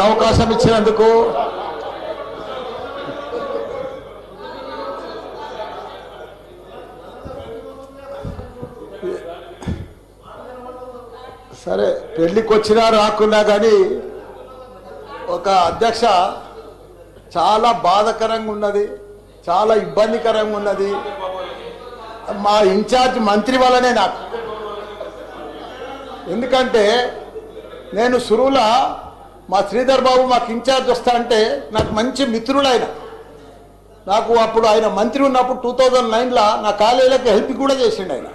అవకాశం ఇచ్చినందుకు సరే పెళ్లికి వచ్చినా రాకున్నా కానీ ఒక అధ్యక్ష చాలా బాధాకరంగా ఉన్నది, చాలా ఇబ్బందికరంగా ఉన్నది. మా ఇన్ఛార్జ్ మంత్రి వల్లనే నాకు, ఎందుకంటే నేను సురువుల మా శ్రీధర్ బాబు మాకు ఇన్ఛార్జ్ వస్తా అంటే నాకు మంచి మిత్రుడు ఆయన. నాకు అప్పుడు ఆయన మంత్రి ఉన్నప్పుడు 2009లో నా కాలేజీలకు హెల్ప్ కూడా చేసిండు ఆయన.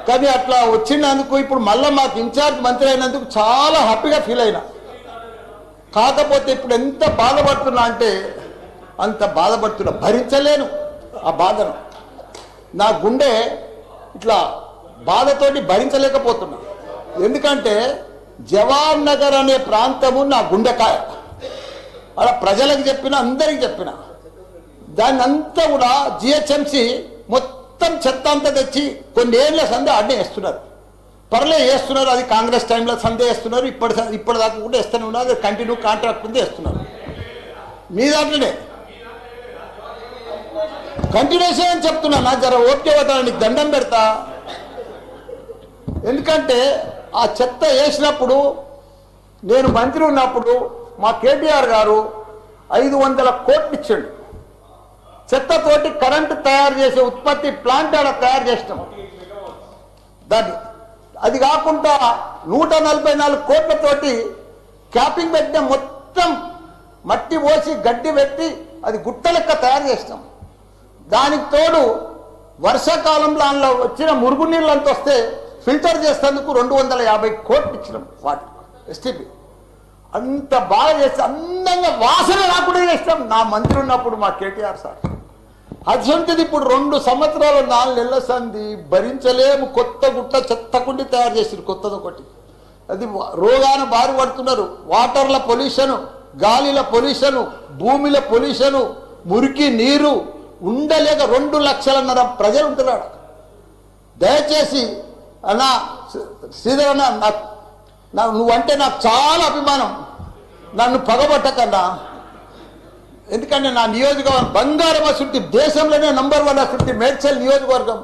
కానీ అట్లా వచ్చినందుకు ఇప్పుడు మళ్ళీ మాకు ఇన్ఛార్జ్ మంత్రి అయినందుకు చాలా హ్యాపీగా ఫీల్ అయినా. కాకపోతే ఇప్పుడు ఎంత బాధపడుతున్నా అంటే అంత బాధపడుతున్నా, భరించలేను ఆ బాధను. నా గుండె ఇట్లా బాధతోటి భరించలేకపోతున్నా. ఎందుకంటే జవాహర్ నగర్ అనే ప్రాంతము నా గుండెకాయ. అలా ప్రజలకు చెప్పిన, అందరికి చెప్పిన, దాన్ని అంతా కూడా జిహెచ్ఎంసి మొత్తం చెత్త అంతా తెచ్చి కొన్ని ఏళ్ళ సందే అడ్డే వేస్తున్నారు. పర్లే వేస్తున్నారు, అది కాంగ్రెస్ టైంలో సందే వేస్తున్నారు, ఇప్పటిదాకా కూడా వేస్తూనే ఉన్నారు. అది కంటిన్యూ కాంట్రాక్ట్ ఉంది వేస్తున్నారు. మీ దాంట్లోనే కంటిన్యూషన్ అని చెప్తున్నా. నా జర ఓకే అవుతా, నీకు దండం పెడతా. ఎందుకంటే ఆ చెత్త వేసినప్పుడు నేను మంత్రి ఉన్నప్పుడు మా కేటీఆర్ గారు 500 కోట్లు ఇచ్చాడు. చెత్తతోటి కరెంటు తయారు చేసే ఉత్పత్తి ప్లాంట్ ఆడ తయారు చేసినాం దాన్ని. అది కాకుండా 144 కోట్లతోటి క్యాపింగ్ పెట్టిన, మొత్తం మట్టి పోసి గడ్డి పెట్టి అది గుట్ట లెక్క తయారు చేసినాం. దానికి తోడు వర్షాకాలంలో అందులో వచ్చిన మురుగునీళ్ళు అంత వస్తే ఫిల్టర్ చేసేందుకు 250 కోట్లు ఇచ్చినాం వాటి ఎస్టీపీ. అంత బాగా చేస్తే అందంగా వాసన రాకుండా చేసినాం నా మంత్రి ఉన్నప్పుడు మా కేటీఆర్ సార్. అటువంటిది ఇప్పుడు 2 సంవత్సరాలు 4 నెలల సంది భరించలేము. కొత్త గుట్ట చెత్తకుండి తయారు చేసారు కొత్తది ఒకటి. అది రోగాన బారి పడుతున్నారు. వాటర్ల పొల్యూషను, గాలిల పొల్యూషను, భూమిల పొల్యూషను, మురికి నీరు ఉండలేక 2 లక్షలన్నర ప్రజలు ఉంటున్నాడు. దయచేసి అన్నా శ్రీధర్ అన్న, నాకు నువ్వంటే నాకు చాలా అభిమానం. నన్ను పగబట్టకన్నా. ఎందుకంటే నా నియోజకవర్గం బంగారం అసుంటి, దేశంలోనే నంబర్ 1 అసుంటి మేడ్చల్ నియోజకవర్గం.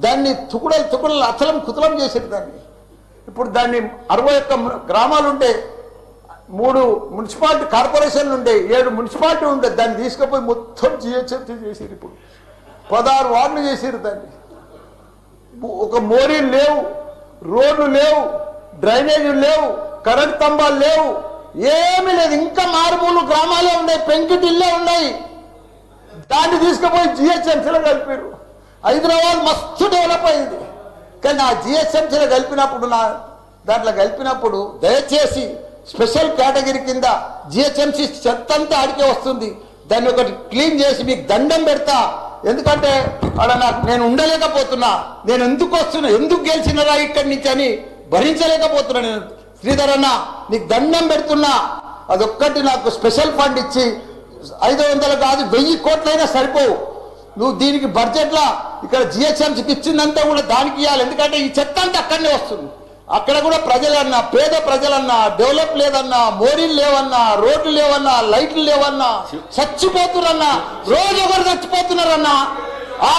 దాన్ని తుకుడలు అచలం కుతలం చేసేది దాన్ని. ఇప్పుడు దాన్ని 61 గ్రామాలు ఉండే, 3 మున్సిపాలిటీ కార్పొరేషన్లు ఉండే, 7 మున్సిపాలిటీ ఉండే. దాన్ని తీసుకుపోయి మొత్తం జిహెచ్ఎంసీ చేసారు. ఇప్పుడు 16 వార్డులు చేసారు దాన్ని. ఒక మోరీలు లేవు, రోడ్లు లేవు, డ్రైనేజీలు లేవు, కరెంట్ స్తంభాలు లేవు, ఏమీ లేదు. ఇంకా మారుమూలు గ్రామాలే ఉన్నాయి, పెంకిటిల్లే ఉన్నాయి. దాన్ని తీసుకుపోయి జిహెచ్ఎంసీలో కలిపారు. హైదరాబాద్ మస్తు డెవలప్ అయింది. కానీ ఆ జిహెచ్ఎంసీలో కలిపినప్పుడు, దాంట్లో కలిపినప్పుడు దయచేసి స్పెషల్ కేటగిరీ కింద జిహెచ్ఎంసీ చెత్తంతా ఆడికే వస్తుంది. దాన్ని ఒకటి క్లీన్ చేసి మీకు దండం పెడతా. ఎందుకంటే అక్కడ నేను ఉండలేకపోతున్నా. నేను ఎందుకు వస్తున్నా, ఎందుకు గెలిచినరా ఇక్కడి నుంచి అని భరించలేకపోతున్నా. నేను శ్రీధర్ అన్న నీకు దండం పెడుతున్నా. అదొక్కటి నాకు స్పెషల్ ఫండ్ ఇచ్చి 500 కాదు 1000 కోట్లైనా సరిపోవు. నువ్వు దీనికి బడ్జెట్లో ఇక్కడ జిహెచ్ఎంసీకి ఇచ్చిందంతా కూడా దానికి ఇవ్వాలి. ఎందుకంటే ఈ చెత్త అంతా అక్కడనే వస్తుంది. అక్కడ కూడా ప్రజలన్నా, పేద ప్రజలన్నా, డెవలప్ లేదన్నా, మోరీలు లేవన్నా, రోడ్లు లేవన్నా, లైట్లు లేవన్నా, చచ్చిపోతున్నారన్నా, రోజు ఒకరు చచ్చిపోతున్నారన్నా, ఆ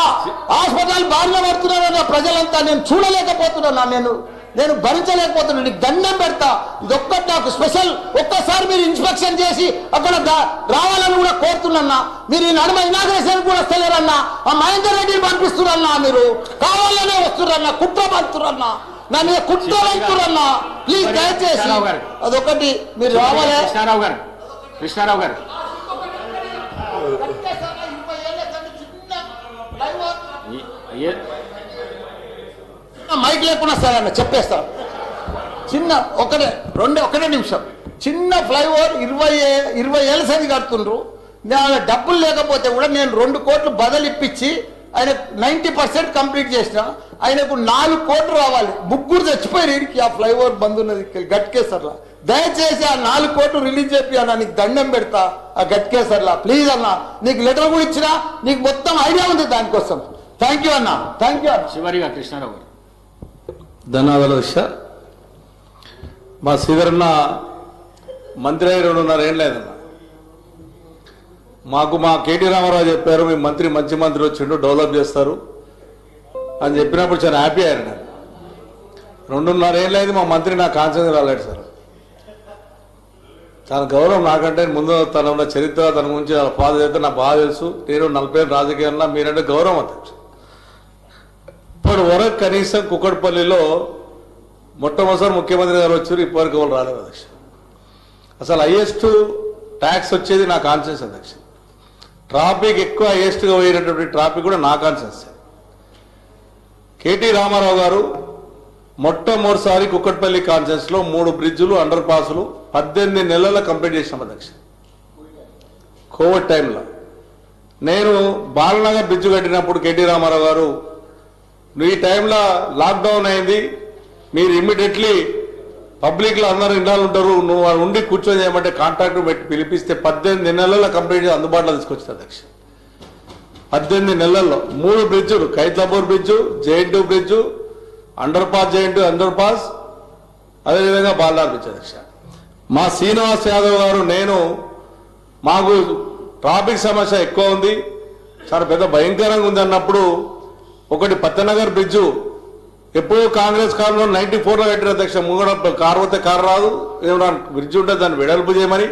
హాస్పిటల్ బారిన పడుతున్నారన్నా ప్రజలంతా. నేను చూడలేకపోతున్నా, నేను భరించలేకపోతున్నాను. నీకు దండం పెడతా. ఇదొక్కటి నాకు స్పెషల్. ఒక్కసారి మీరు ఇన్స్పెక్షన్ చేసి అక్కడ రావాలని కూడా కోరుతున్నా. మీరు ఈ నడుమ ఇనాగ్రేషన్ కూడా వస్తలేరన్నా. ఆ మహేందర్ రెడ్డిని పంపిస్తున్నారన్నా. మీరు కావాలనే వస్తున్నారన్నా, కుట్ర పంపుతున్నారన్నా, నా మీద కుట్ర పంపుతున్నారన్నా. ప్లీజ్ దయచేసి అదొకటి మీరు రావాలి. కృష్ణారావు గారు మైక్ లేకుండా సరే అన్న చెప్పేస్తాను. చిన్న ఒకటే నిమిషం. చిన్న ఫ్లైఓవర్ 20 ఏళ్ళ సంది కడుతుండ్రు. నేను డబ్బులు లేకపోతే కూడా నేను 2 కోట్లు బదులు ఇప్పించి ఆయన 90% కంప్లీట్ చేసిన. ఆయనకు 4 కోట్లు రావాలి. 3 చచ్చిపోయారు వీడికి. ఆ ఫ్లైఓవర్ బంద్ ఉన్నది గట్కేసర్లా. దయచేసి ఆ 4 కోట్లు రిలీజ్ చెప్పి అన్న, నీకు దండం పెడతా. ఆ గట్కేసర్లా ప్లీజ్ అన్న. నీకు లెటర్ కూడా ఇచ్చినా, నీకు మొత్తం ఐడియా ఉంది దానికోసం. థ్యాంక్ యూ అన్న, థ్యాంక్ యూ. చివరిగా కృష్ణారావు గారు. ధన్యవాదాలు సార్. మా శ్రీధరన్న మంత్రి అయ్యి 2.5 ఏళ్ళు లేదన్నా. మా కేటీ రామారావు చెప్పారు, మీ మంత్రి మంచి మంత్రి వచ్చిండు, డెవలప్ చేస్తారు అని చెప్పినప్పుడు చాలా హ్యాపీ అయ్యారు. నేను 2.5 ఏళ్ళు అయింది మా మంత్రి నా కాన్సెన్స్ రాలేడు సార్. చాలా గౌరవం నాకంటే, ముందు తన ఉన్న చరిత్ర, తన గురించి ఫాదర్ చేస్తే నాకు బాగా తెలుసు. నేను 40 ఏళ్ళు రాజకీయాల్లో, మీరంటే గౌరవం అధ్యక్ష. ఇప్పటి వరకు కనీసం కుక్కడపల్లిలో మొట్టమొదటిసారి ముఖ్యమంత్రి గారు వచ్చారు, ఇప్పటివరకు వాళ్ళు రాలేదు అధ్యక్ష. అసలు హైయెస్ట్ ట్యాక్స్ వచ్చేది నా కాన్సెన్స్ అధ్యక్ష. ట్రాఫిక్ ఎక్కువ హైయెస్ట్గా పోయినటువంటి ట్రాఫిక్ కూడా నా కాన్సెన్స్. కేటీ రామారావు గారు మొట్టమొదటిసారి కుక్కట్పల్లి కాన్సెన్స్లో 3 బ్రిడ్జులు, అండర్ పాసులు 18 నెలల్లో కంప్లీట్ చేసినాం అధ్యక్ష. కోవిడ్ టైంలో నేను బాలనగర్ బ్రిడ్జ్ కట్టినప్పుడు కేటీ రామారావు గారు, ఈ టైంలో లాక్డౌన్ అయింది, మీరు ఇమ్మీడియట్లీ పబ్లిక్లో అందరూ ఇండాలు ఉంటారు, నువ్వు ఉండి కూర్చొని చేయమంటే కాంట్రాక్టర్ పెట్టి పిలిపిస్తే 18 నెలల్లో కంప్లీట్ చేసి అందుబాటులో తీసుకొచ్చింది అధ్యక్ష. 18 నెలల్లో 3 బ్రిడ్జులు, Khaitapur bridge, JNT bridge, underpass, JNT underpass, అదేవిధంగా బాలనార్ బ్రిడ్జ్ అధ్యక్ష. మా శ్రీనివాస్ యాదవ్ గారు, నేను, మాకు ట్రాఫిక్ సమస్య ఎక్కువ ఉంది, చాలా పెద్ద భయంకరంగా ఉంది అన్నప్పుడు ఒకటి పత్తనగర్ బ్రిడ్జు ఎప్పుడూ కాంగ్రెస్ కాలంలో 94లో కట్టిన అధ్యక్ష. ముంగడ కారు పోతే కారు రాదు, ఏమన్నా బ్రిడ్జ్ ఉంటే దాన్ని వెడల్పు చేయమని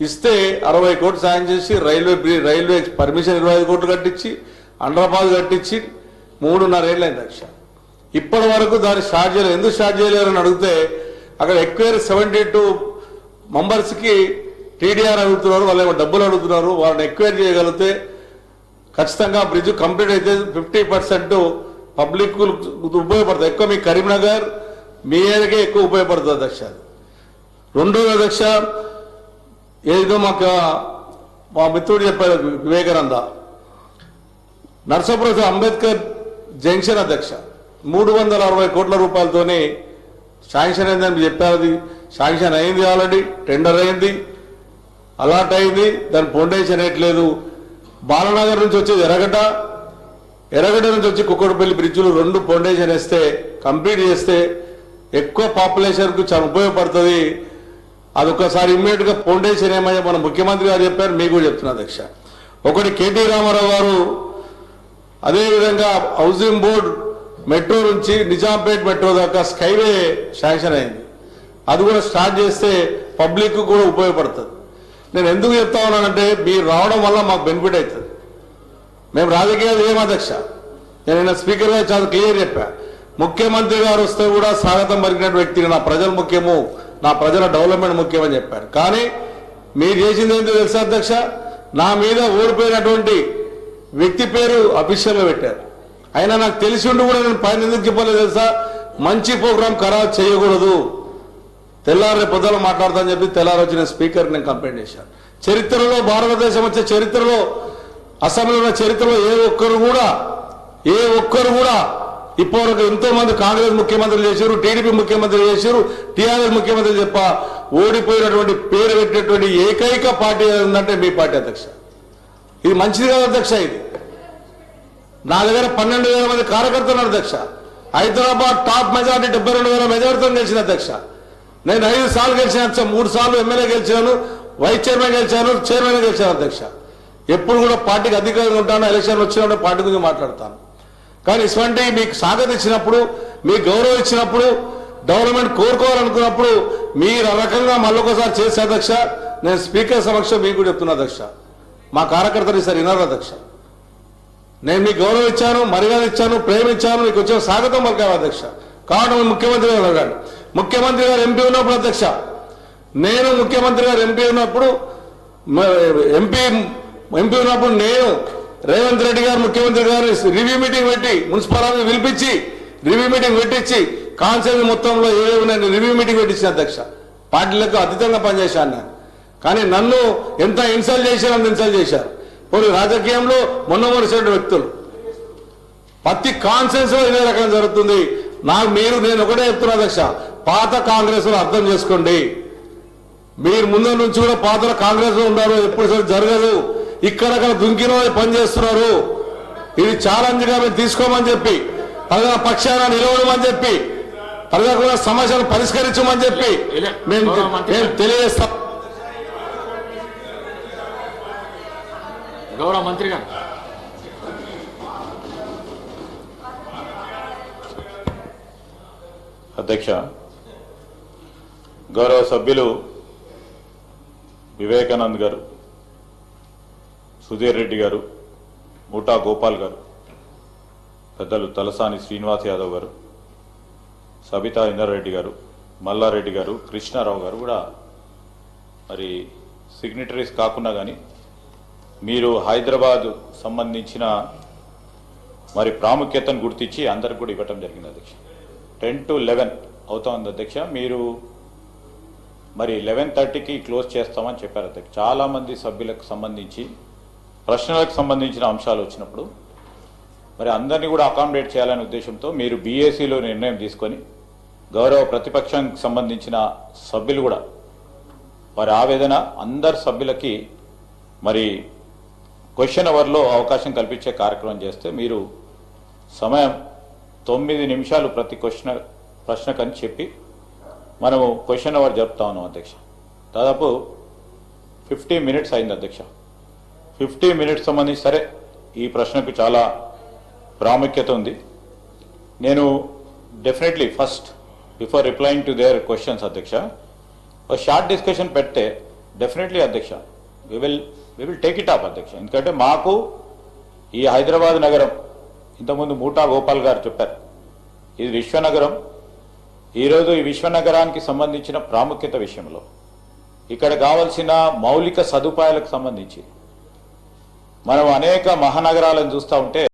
ఇస్తే 60 కోట్లు సాయం చేసి రైల్వే పర్మిషన్ 25 కోట్లు కట్టించి అండర్ పాస్ కట్టించి 3.5 ఏళ్ళు అయింది అధ్యక్ష. ఇప్పటి వరకు దాన్ని స్టార్ట్ చేయలేదు. ఎందుకు స్టార్ట్ చేయలేరు అని అడిగితే అక్కడ ఎక్వైరీ 72 మెంబర్స్కి టీడీఆర్ అడుగుతున్నారు, వాళ్ళు ఏమో డబ్బులు అడుగుతున్నారు. వాళ్ళని ఎక్వైరీ చేయగలిగితే ఖచ్చితంగా బ్రిడ్జ్ కంప్లీట్ అయితే 50% పబ్లిక్ ఉపయోగపడుతుంది. ఎక్కువ మీ కరీంనగర్, మీ ఏరియాకే ఎక్కువ ఉపయోగపడుతుంది అధ్యక్ష. రెండోది అధ్యక్ష, ఏదో మా మిత్రుడు చెప్పారు వివేకానంద, నర్సాపురం అంబేద్కర్ జంక్షన్ అధ్యక్ష 360 కోట్ల రూపాయలతోని శాంక్షన్ అయిందని చెప్పారు. అది శాంక్షన్ అయింది, ఆల్రెడీ టెండర్ అయింది, అలాట్ అయింది, దాని ఫౌండేషన్ వేయట్లేదు. బాలనగర్ నుంచి వచ్చేది ఎర్రగడ్డ నుంచి వచ్చి కుక్కడపల్లి బ్రిడ్జులు 2 ఫౌండేషన్ వేస్తే, కంప్లీట్ చేస్తే ఎక్కువ పాపులేషన్కు చాలా ఉపయోగపడుతుంది. అదొకసారి ఇమ్మీడియట్గా ఫౌండేషన్ ఏమయ్యా మన ముఖ్యమంత్రి గారు చెప్పారు, మీకు కూడా చెప్తున్నా అధ్యక్ష. ఒకటి కేటీ రామారావు గారు, అదేవిధంగా హౌసింగ్ బోర్డ్ మెట్రో నుంచి నిజాంపేట్ మెట్రో దాకా స్కైవే శాంక్షన్ అయింది, అది కూడా స్టార్ట్ చేస్తే పబ్లిక్ కూడా ఉపయోగపడుతుంది. నేను ఎందుకు చెప్తా ఉన్నానంటే, మీరు రావడం వల్ల మాకు బెనిఫిట్ అవుతుంది. మేము రాజకీయాలు ఏం అధ్యక్ష, నేను స్పీకర్ గారు చాలా క్లియర్ చెప్పా, ముఖ్యమంత్రి గారు వస్తే కూడా స్వాగతం పలికిన వ్యక్తిగా నా ప్రజలు ముఖ్యము, నా ప్రజల డెవలప్మెంట్ ముఖ్యమని చెప్పారు. కానీ మీరు చేసింది ఏంటో తెలుసా అధ్యక్ష, నా మీద ఓడిపోయినటువంటి వ్యక్తి పేరు అఫీషియల్గా పెట్టారు. అయినా నాకు తెలిసి ఉండి కూడా నేను పైన ఎందుకు చెప్పలేదు తెలుసా, మంచి ప్రోగ్రాం ఖరాబ్ చేయకూడదు, తెల్లారి పొద్దున మాట్లాడతానని చెప్పి తెల్లారి వచ్చిన స్పీకర్ నేను కంప్లైంట్ చేశాను. చరిత్రలో, భారతదేశం వచ్చే చరిత్రలో, అసెంబ్లీలో చరిత్రలో ఏ ఒక్కరు కూడా ఇప్పటివరకు ఎంతో మంది కాంగ్రెస్ ముఖ్యమంత్రులు చేశారు, టీడీపీ ముఖ్యమంత్రులు చేశారు, టీఆర్ఎస్ ముఖ్యమంత్రులు చెప్ప ఓడిపోయినటువంటి పేరు పెట్టినటువంటి ఏకైక పార్టీ ఉందంటే మీ పార్టీ అధ్యక్ష. ఇది మంచిది కాదు అధ్యక్ష. ఇది నా దగ్గర 12,000 మంది కార్యకర్తలు అధ్యక్ష. హైదరాబాద్ టాప్ మెజార్టీ 72,000 మెజార్టీతో గెలిచిన అధ్యక్ష. నేను 5 సార్లు గెలిచిన, 3 సార్లు ఎమ్మెల్యే గెలిచాను, వైస్ చైర్మన్ గెలిచాను, చైర్మన్ గెలిచాను అధ్యక్ష. ఎప్పుడు కూడా పార్టీకి అధికారంగా ఉంటాను, ఎలక్షన్ వచ్చినప్పుడు పార్టీ గురించి మాట్లాడతాను. కానీ ఇటువంటి మీకు స్వాగతం ఇచ్చినప్పుడు, మీకు గౌరవం ఇచ్చినప్పుడు, డెవలప్మెంట్ కోరుకోవాలనుకున్నప్పుడు మీరు ఆ రకంగా మళ్ళొకసారి చేసే అధ్యక్ష. నేను స్పీకర్ సమక్షం మీకు కూడా చెప్తున్నా అధ్యక్ష, మా కార్యకర్తలు ఈసారి వినరు అధ్యక్ష. నేను మీకు గౌరవం ఇచ్చాను, మర్యాద ఇచ్చాను, ప్రేమ ఇచ్చాను, మీకు వచ్చిన స్వాగతం పలికాను అధ్యక్ష. కావడం ముఖ్యమంత్రి గారు అడగాలి. ముఖ్యమంత్రి గారు ఎంపీ ఉన్నప్పుడు అధ్యక్ష, నేను ముఖ్యమంత్రి గారు ఎంపీ ఉన్నప్పుడు నేను రేవంత్ రెడ్డి గారు ముఖ్యమంత్రి గారు రివ్యూ మీటింగ్ పెట్టి మున్సిపాలిటీ పిలిపించి రివ్యూ మీటింగ్ పెట్టించి కాన్సెన్స్ మొత్తంలో ఏవేవి నేను రివ్యూ మీటింగ్ పెట్టించిన అధ్యక్ష. పార్టీలకు అతీతంగా పనిచేశాను నేను. కానీ నన్ను ఎంత ఇన్సల్ట్ చేశారు, అంత ఇన్సల్ట్ చేశారు. కొన్ని రాజకీయంలో మొన్నమొనసిన వ్యక్తులు ప్రతి కాన్సెన్స్ లో ఇదే రకం జరుగుతుంది. నేను ఒకటే చెప్తున్నా అధ్యక్ష, పాత కాంగ్రెస్ లో అర్థం చేసుకోండి. మీరు ముందు నుంచి కూడా పాత కాంగ్రెస్ లో ఉన్నారు, ఎప్పుడు సరే జరగదు. ఇక్కడక్కడ దుంకిన పని చేస్తున్నారు. ఇది ఛాలెంజ్ గా మీరు తీసుకోమని చెప్పి, ప్రజల పక్షాన నిలవడమని చెప్పి, ప్రజలకు సమస్యలు పరిష్కరించమని చెప్పి మేము తెలియజేస్తాం. గౌరవ మంత్రి గారు. అధ్యక్ష, గౌరవ సభ్యులు వివేకానంద్ గారు, సుధీర్ రెడ్డి గారు, ముఠా గోపాల్ గారు, పెద్దలు తలసాని శ్రీనివాస్ యాదవ్ గారు, సబితా ఇందర్ రెడ్డి గారు, మల్లారెడ్డి గారు, కృష్ణారావు గారు కూడా మరి సిగ్నేటరీస్ కాకుండా కానీ మీరు హైదరాబాద్ సంబంధించిన మరి ప్రాముఖ్యతను గుర్తించి అందరికి కూడా ఇవ్వటం జరిగింది అధ్యక్ష. 10 to 11 అవుతోంది అధ్యక్ష. మీరు మరి 11:30కి క్లోజ్ చేస్తామని చెప్పారు అధ్యక్ష. చాలామంది సభ్యులకు సంబంధించి ప్రశ్నలకు సంబంధించిన అంశాలు వచ్చినప్పుడు మరి అందరినీ కూడా అకామిడేట్ చేయాలనే ఉద్దేశంతో మీరు బీఏసీలో నిర్ణయం తీసుకొని గౌరవ ప్రతిపక్షానికి సంబంధించిన సభ్యులు కూడా వారి ఆవేదన అందరి సభ్యులకి మరి క్వశ్చన్ అవర్లో అవకాశం కల్పించే కార్యక్రమం చేస్తే మీరు సమయం 9 నిమిషాలు ప్రతి ప్రశ్నకని చెప్పి మనము క్వశ్చన్ అవర్ జరుపుతా ఉన్నాం అధ్యక్ష. దాదాపు 50 మినిట్స్ అయింది అధ్యక్ష. 50 మినిట్స్ సంబంధించి సరే ఈ ప్రశ్నకు చాలా ప్రాముఖ్యత ఉంది. నేను definitely first before replying to their questions అధ్యక్ష ఒక షార్ట్ డిస్కషన్ పెడితే డెఫినెట్లీ అధ్యక్ష we will take it up అధ్యక్ష. ఎందుకంటే మాకు ఈ హైదరాబాద్ నగరం ఇంతకుముందు ముఠా గోపాల్ గారు చెప్పారు, ఇది విశ్వనగరం. ఈరోజు ఈ విశ్వనగరానికి సంబంధించిన ప్రాముఖ్యత విషయంలో ఇక్కడ కావాల్సిన మౌలిక సదుపాయాలకు సంబంధించి మనం అనేక మహానగరాలను చూస్తూ ఉంటే